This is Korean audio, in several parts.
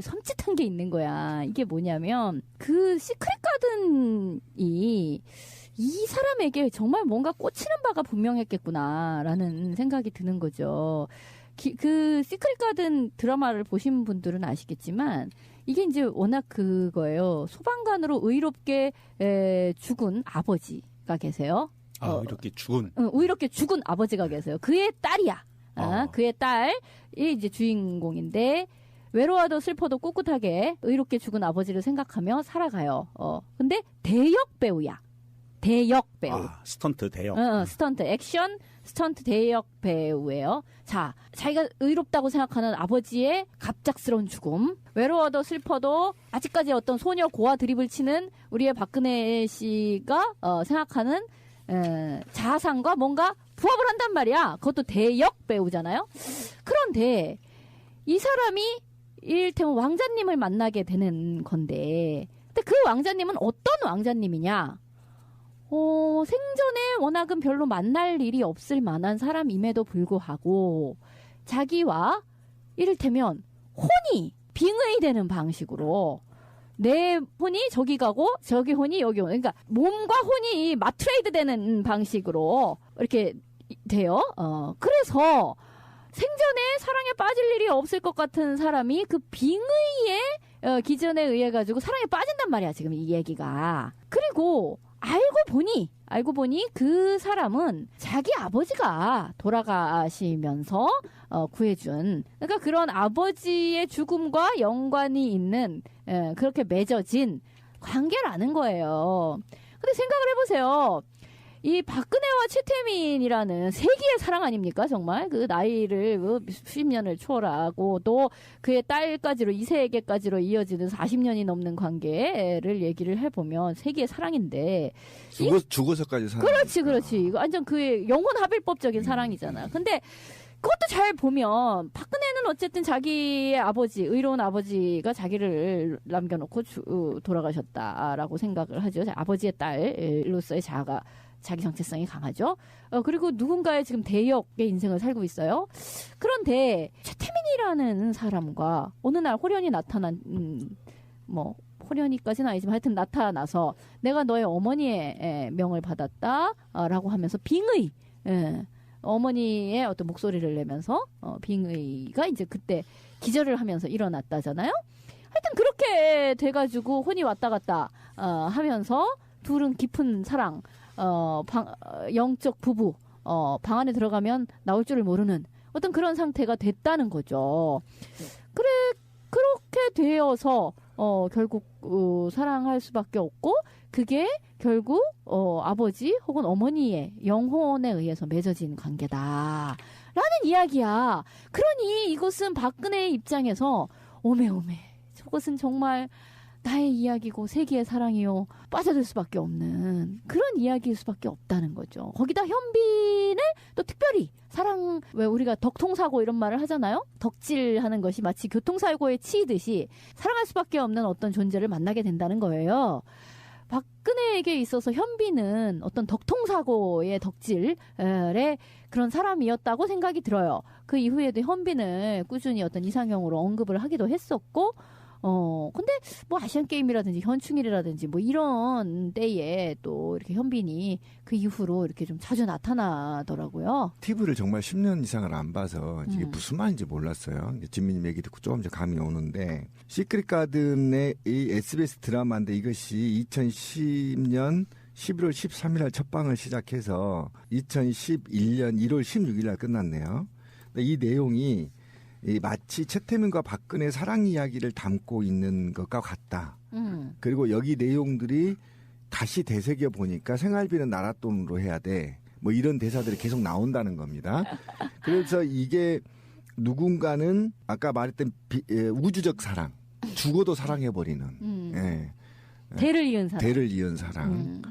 섬찟한 게 있는 거야. 이게 뭐냐면 그 시크릿 가든이 이 사람에게 정말 뭔가 꽂히는 바가 분명했겠구나라는 생각이 드는 거죠. 그 시크릿 가든 드라마를 보신 분들은 아시겠지만 이게 이제 워낙 그거예요. 소방관으로 의롭게 죽은 아버지가 계세요. 의롭게 죽은? 의롭게 죽은 아버지가 계세요. 그의 딸이야. 그의 딸이 이제 주인공인데 외로워도 슬퍼도 꿋꿋하게 의롭게 죽은 아버지를 생각하며 살아가요. 근데 대역 배우야. 대역 배우. 스턴트 대역. 스턴트, 액션, 스턴트 대역 배우예요. 자, 자기가 의롭다고 생각하는 아버지의 갑작스러운 죽음. 외로워도 슬퍼도 아직까지 어떤 소녀 고아 드립을 치는 우리의 박근혜 씨가 생각하는 자아상과 뭔가 부합을 한단 말이야. 그것도 대역 배우잖아요. 그런데 이 사람이 이를테면 왕자님을 만나게 되는 건데, 근데 그 왕자님은 어떤 왕자님이냐? 생전에 워낙은 별로 만날 일이 없을 만한 사람임에도 불구하고 자기와 이를테면 혼이 빙의되는 방식으로 내 혼이 저기 가고 저기 혼이 여기 오는, 그러니까 몸과 혼이 맞트레이드 되는 방식으로 이렇게 돼요. 그래서 생전에 사랑에 빠질 일이 없을 것 같은 사람이 그 빙의의 기전에 의해 가지고 사랑에 빠진단 말이야, 지금 이 얘기가. 그리고 알고 보니 그 사람은 자기 아버지가 돌아가시면서 구해준, 그러니까 그런 아버지의 죽음과 연관이 있는 그렇게 맺어진 관계라는 거예요. 근데 생각을 해보세요. 이 박근혜와 최태민이라는 세기의 사랑 아닙니까? 정말 그 나이를 수십 년을 초월하고 또 그의 딸까지로 2세에게까지로 이어지는 40년이 넘는 관계를 얘기를 해보면 세기의 사랑인데 죽어서까지 사랑. 그렇지. 이거 완전 그의 영혼 합일법적인 사랑이잖아. 근데 그것도 잘 보면 박근혜는 어쨌든 자기의 아버지, 의로운 아버지가 자기를 남겨놓고 돌아가셨다라고 생각을 하죠. 아버지의 딸로서의 자기 정체성이 강하죠. 그리고 누군가의 지금 대역의 인생을 살고 있어요. 그런데 최태민이라는 사람과 어느 날 호련이 호련이까지는 아니지만 하여튼 나타나서 내가 너의 어머니의 명을 받았다라고 하면서 빙의, 어머니의 어떤 목소리를 내면서 빙의가 이제 그때 기절을 하면서 일어났다잖아요. 하여튼 그렇게 돼가지고 혼이 왔다 갔다 하면서 둘은 깊은 사랑, 영적 부부, 방 안에 들어가면 나올 줄을 모르는 어떤 그런 상태가 됐다는 거죠. 그렇게 되어서, 결국, 사랑할 수밖에 없고, 그게 결국, 아버지 혹은 어머니의 영혼에 의해서 맺어진 관계다. 라는 이야기야. 그러니 이것은 박근혜의 입장에서, 오메, 저것은 정말, 나의 이야기고 세기의 사랑이요. 빠져들 수밖에 없는 그런 이야기일 수밖에 없다는 거죠. 거기다 현빈을 또 특별히 사랑, 왜 우리가 덕통사고 이런 말을 하잖아요. 덕질하는 것이 마치 교통사고에 치이듯이 사랑할 수밖에 없는 어떤 존재를 만나게 된다는 거예요. 박근혜에게 있어서 현빈은 어떤 덕통사고의 덕질의 그런 사람이었다고 생각이 들어요. 그 이후에도 현빈을 꾸준히 어떤 이상형으로 언급을 하기도 했었고, 근데 뭐 아시안게임이라든지 현충일이라든지 뭐 이런 때에 또 이렇게 현빈이 그 이후로 이렇게 좀 자주 나타나더라고요. TV를 정말 10년 이상을 안 봐서 이게 무슨 말인지 몰랐어요. 진미님 얘기 듣고 조금 감이 오는데, 시크릿 가든의 이 SBS 드라마인데 이것이 2010년 11월 13일 날 첫 방을 시작해서 2011년 1월 16일 날 끝났네요. 이 내용이 마치 최태민과 박근혜 사랑 이야기를 담고 있는 것과 같다. 그리고 여기 내용들이 다시 되새겨 보니까 생활비는 나라 돈으로 해야 돼. 뭐 이런 대사들이 계속 나온다는 겁니다. 그래서 이게 누군가는 아까 말했던 우주적 사랑, 죽어도 사랑해버리는. 대를 이은 사랑. 대를 이은 사랑.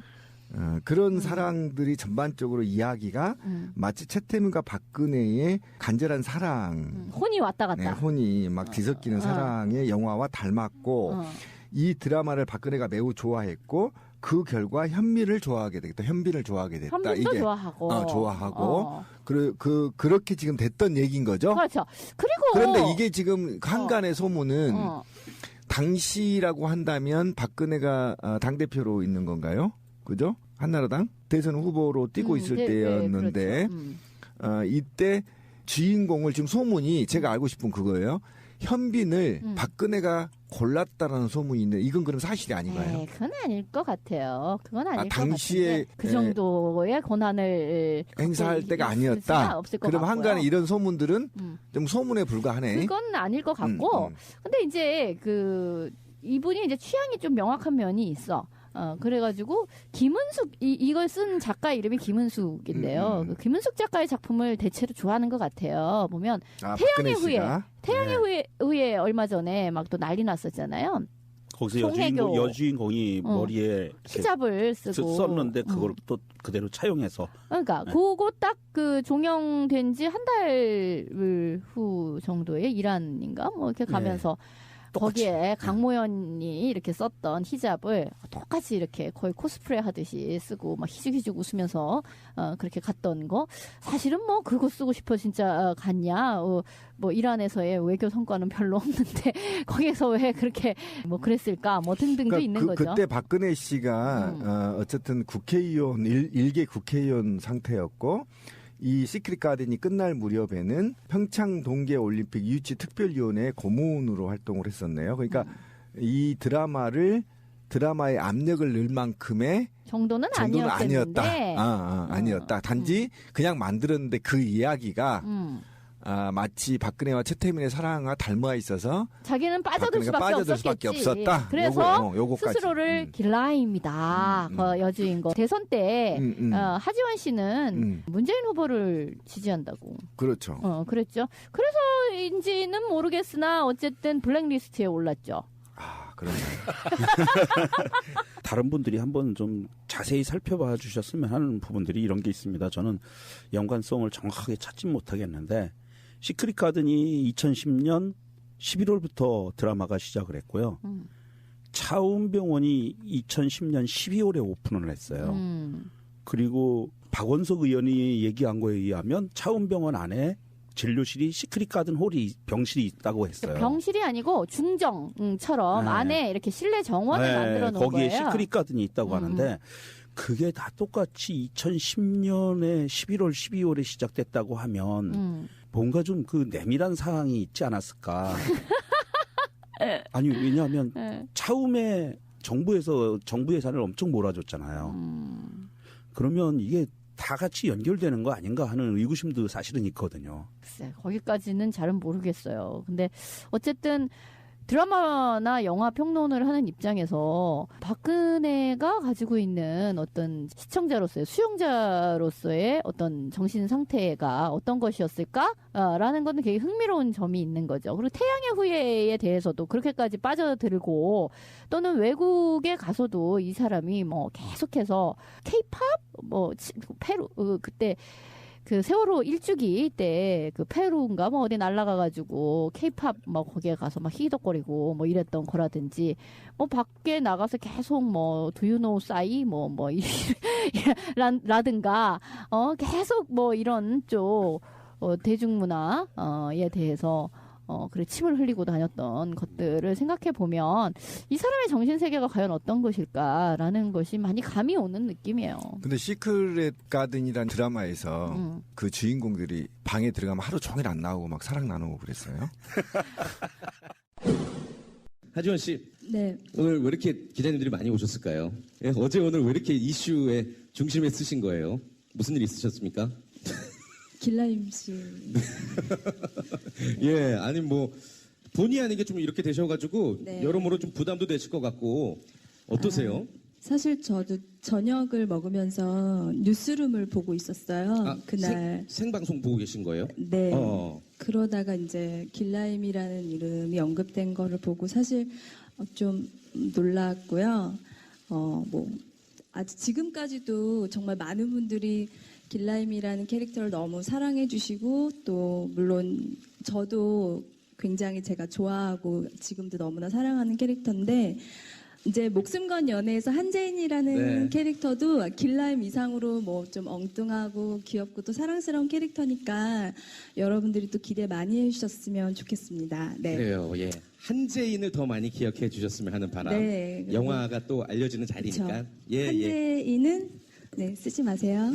그런 사랑들이 전반적으로 이야기가 마치 최태민과 박근혜의 간절한 사랑. 혼이 왔다 갔다. 네, 혼이 막 뒤섞이는 사랑의 영화와 닮았고, 이 드라마를 박근혜가 매우 좋아했고, 그 결과 현미를 좋아하게 되겠다. 현빈을 좋아하게 됐다. 현빈도 이게 좋아하고. 좋아하고 그렇게 지금 됐던 얘기인 거죠. 그렇죠. 그리고 그런데 이게 지금 한간의 소문은 당시라고 한다면 박근혜가 당대표로 있는 건가요? 그죠? 한나라당 대선 후보로 뛰고 있을 때였는데 네, 그렇죠. 이때 주인공을 지금 소문이 제가 알고 싶은 그거예요. 현빈을 박근혜가 골랐다라는 소문이 있는데 이건 그럼 사실이 아닌가요? 네, 그건 아닐 것 같아요. 그건 아닐 것 당시에 같은데 그 정도의 권한을 행사할 때가 아니었다. 그럼 한간에 이런 소문들은 좀 소문에 불과하네. 그건 아닐 것 같고. 근데 이제 이분이 이제 취향이 좀 명확한 면이 있어. 그래가지고 김은숙 이걸 쓴 작가 이름이 김은숙인데요. 그 김은숙 작가의 작품을 대체로 좋아하는 것 같아요. 보면 태양의 후예 얼마 전에 막 또 난리 났었잖아요. 거기서 여주인공이 머리에 히잡을 쓰고 썼는데 그걸 또 그대로 차용해서. 그러니까 그거 딱 그 종영된 지 한 달 후 정도에 이란인가 뭐 이렇게 가면서. 똑같이. 거기에 강모현이 이렇게 썼던 히잡을 똑같이 이렇게 거의 코스프레 하듯이 쓰고 막 희죽희죽 웃으면서 그렇게 갔던 거 사실은 뭐 그거 쓰고 싶어 진짜 갔냐 뭐 이란에서의 외교 성과는 별로 없는데 거기에서 왜 그렇게 뭐 그랬을까 뭐 등등도 그러니까 있는 거죠. 그때 박근혜 씨가 어쨌든 국회의원 일개 국회의원 상태였고 이 시크릿 가든이 끝날 무렵에는 평창 동계올림픽 유치 특별위원회 고문으로 활동을 했었네요. 그러니까 이 드라마의 압력을 넣을 만큼의 정도는 아니었다. 아니었는데 아니었다. 단지 그냥 만들었는데 그 이야기가 마치 박근혜와 최태민의 사랑과 닮아 있어서 자기는 빠져들 수밖에 없었다. 그래서 요거까지. 스스로를 길라임이다. 여주인공. 대선 때 하지원 씨는 문재인 후보를 지지한다고. 그렇죠. 그랬죠. 그래서인지는 모르겠으나 어쨌든 블랙리스트에 올랐죠. 그러네요. 다른 분들이 한번 좀 자세히 살펴봐 주셨으면 하는 부분들이 이런 게 있습니다. 저는 연관성을 정확하게 찾지 못하겠는데 시크릿 가든이 2010년 11월부터 드라마가 시작을 했고요. 차움병원이 2010년 12월에 오픈을 했어요. 그리고 박원석 의원이 얘기한 거에 의하면 차움병원 안에 진료실이 시크릿 가든 홀이 병실이 있다고 했어요. 병실이 아니고 중정처럼 안에 이렇게 실내 정원을 만들어 놓은 거기에 거예요. 시크릿 가든이 있다고 하는데 그게 다 똑같이 2010년에 11월, 12월에 시작됐다고 하면 뭔가 좀 그 내밀한 사항이 있지 않았을까. 아니 왜냐하면 차움에 정부 예산을 엄청 몰아줬잖아요. 그러면 이게 다 같이 연결되는 거 아닌가 하는 의구심도 사실은 있거든요. 글쎄, 거기까지는 잘은 모르겠어요. 근데 어쨌든 드라마나 영화 평론을 하는 입장에서 박근혜가 가지고 있는 어떤 시청자로서의 수용자로서의 어떤 정신 상태가 어떤 것이었을까라는 것은 되게 흥미로운 점이 있는 거죠. 그리고 태양의 후예에 대해서도 그렇게까지 빠져들고 또는 외국에 가서도 이 사람이 뭐 계속해서 케이팝 뭐 페루 그때 그 세월호 일주기 때 그 페루인가 뭐 어디 날아가가지고 케이팝 뭐 거기에 가서 막 히덕거리고 뭐 이랬던 거라든지 뭐 밖에 나가서 계속 뭐 Do you know 싸이 뭐 라든가 계속 뭐 이런 쪽 대중문화에 대해서 그래 침을 흘리고 다녔던 것들을 생각해 보면 이 사람의 정신 세계가 과연 어떤 것일까라는 것이 많이 감이 오는 느낌이에요. 근데 시크릿 가든이란 드라마에서 그 주인공들이 방에 들어가면 하루 종일 안 나오고 막 사랑 나누고 그랬어요. 하지원 씨, 네. 오늘 왜 이렇게 기자님들이 많이 오셨을까요? 예, 어제 오늘 왜 이렇게 이슈의 중심에 쓰신 거예요? 무슨 일 있으셨습니까? 길라임 씨. 예, 아니 뭐 본의 아니게 좀 이렇게 되셔가지고 네. 여러모로 좀 부담도 되실 것 같고 어떠세요? 사실 저도 저녁을 먹으면서 뉴스룸을 보고 있었어요. 그날. 생방송 보고 계신 거예요? 네. 그러다가 이제 길라임이라는 이름이 언급된 거를 보고 사실 좀 놀랐고요. 뭐 아직 지금까지도 정말 많은 분들이 길라임이라는 캐릭터를 너무 사랑해 주시고 또 물론 저도 굉장히 제가 좋아하고 지금도 너무나 사랑하는 캐릭터인데 이제 목숨 건 연애에서 한재인이라는 네. 캐릭터도 길라임 이상으로 뭐 좀 엉뚱하고 귀엽고 또 사랑스러운 캐릭터니까 여러분들이 또 기대 많이 해주셨으면 좋겠습니다. 네. 그래요. 예. 한재인을 더 많이 기억해 주셨으면 하는 바람. 네. 영화가 또 알려지는 자리니까. 그렇죠. 예, 예. 한재인은 네, 쓰지 마세요.